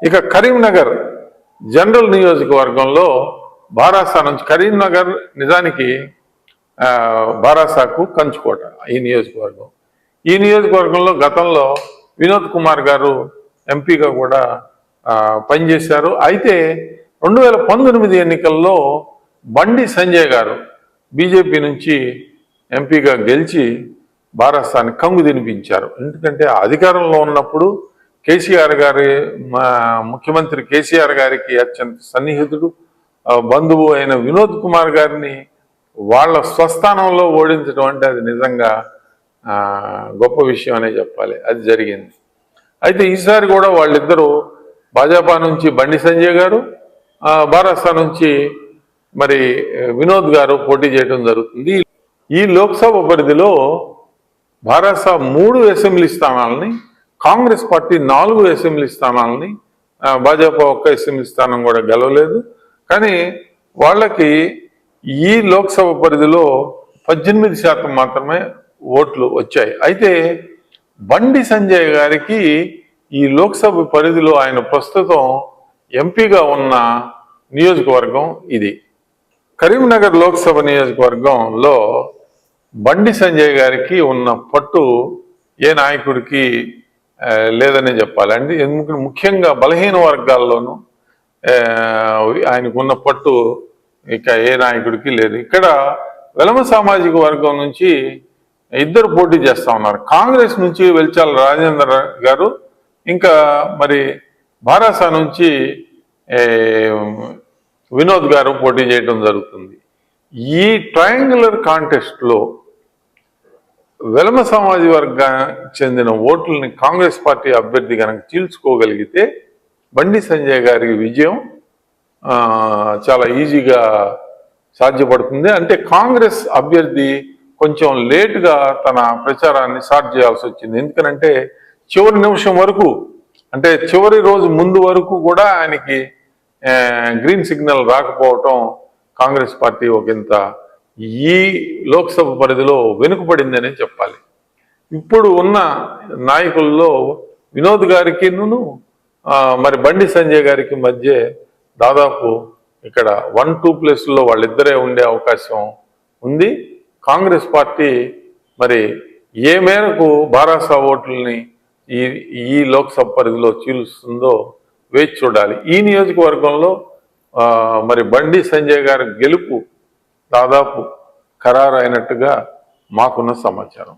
ఇక కరీంనగర్ జనరల్ నియోజకవర్గంలో బారాసా నుంచి, కరీంనగర్ నిజానికి బారాసాకు కంచుకోట ఈ నియోజకవర్గం. ఈ నియోజకవర్గంలో గతంలో వినోద్ కుమార్ గారు ఎంపీగా కూడా పనిచేశారు. అయితే 2019 ఎన్నికల్లో బండి సంజయ్ గారు బీజేపీ నుంచి ఎంపీగా గెలిచి బారాసాని కంగు తినిపించారు. ఎందుకంటే అధికారంలో ఉన్నప్పుడు కేసీఆర్ గారి ముఖ్యమంత్రి కేసీఆర్ గారికి అత్యంత సన్నిహితుడు బంధువు అయిన వినోద్ కుమార్ గారిని వాళ్ళ స్వస్థానంలో ఓడించడం అంటే అది నిజంగా గొప్ప విషయం అనే చెప్పాలి. అది జరిగింది. అయితే ఈసారి కూడా వాళ్ళిద్దరూ భాజపా నుంచి బండి సంజయ్ గారు, బారాసా నుంచి మరి వినోద్ గారు పోటీ చేయడం జరుగుతుంది. ఈ లోక్సభ పరిధిలో బారాసా 3 అసెంబ్లీ స్థానాలని, కాంగ్రెస్ పార్టీ 4 అసెంబ్లీ స్థానాలని, భాజపా 1 అసెంబ్లీ స్థానం కూడా గెలవలేదు. కానీ వాళ్ళకి ఈ లోక్సభ పరిధిలో 18% మాత్రమే ఓట్లు వచ్చాయి. అయితే బండి సంజయ్ గారికి ఈ లోక్సభ పరిధిలో ఆయన ప్రస్తుతం ఎంపీగా ఉన్న నియోజకవర్గం ఇది. కరీంనగర్ లోక్సభ నియోజకవర్గంలో బండి సంజయ్ గారికి ఉన్న పట్టు ఏ నాయకుడికి లేదనే చెప్పాలండి. ఎందుకంటే ముఖ్యంగా బలహీన వర్గాల్లోనూ ఆయనకున్న పట్టు ఇక ఏ నాయకుడికి లేదు. ఇక్కడ వెలమ సామాజిక వర్గం నుంచి 2 పోటీ చేస్తా ఉన్నారు. కాంగ్రెస్ నుంచి వెల్చాల రాజేందర్ గారు, ఇంకా మరి బారాసా నుంచి వినోద్ గారు పోటీ చేయడం జరుగుతుంది. ఈ ట్రయాంగులర్ కాంటెస్ట్లో వెలమ సామాజిక వర్గానికి చెందిన ఓట్లని కాంగ్రెస్ పార్టీ అభ్యర్థి కనుక చీల్చుకోగలిగితే బండి సంజయ్ గారి విజయం చాలా ఈజీగా సాధ్యపడుతుంది. అంటే కాంగ్రెస్ అభ్యర్థి కొంచెం లేటుగా తన ప్రచారాన్ని స్టార్ట్ చేయాల్సి వచ్చింది. ఎందుకనంటే చివరి నిమిషం వరకు, అంటే చివరి రోజు ముందు వరకు కూడా ఆయనకి గ్రీన్ సిగ్నల్ రాకపోవటం కాంగ్రెస్ పార్టీ ఒకంత ఈ లోక్సభ పరిధిలో వెనుకబడిందనే చెప్పాలి. ఇప్పుడు ఉన్న నాయకుల్లో వినోద్ గారికి మరి బండి సంజయ్ గారికి మధ్య దాదాపు ఇక్కడ 1-2 ప్లేస్లో వాళ్ళిద్దరే ఉండే అవకాశం ఉంది. కాంగ్రెస్ పార్టీ మరి ఏ మేరకు బారాసా ఓట్లని ఈ లోక్సభ పరిధిలో చీలుస్తుందో వేచి చూడాలి. ఈ నియోజకవర్గంలో మరి బండి సంజయ్ గారి గెలుపు దాదాపు ఖరారు అయినట్టుగా మాకున్న సమాచారం.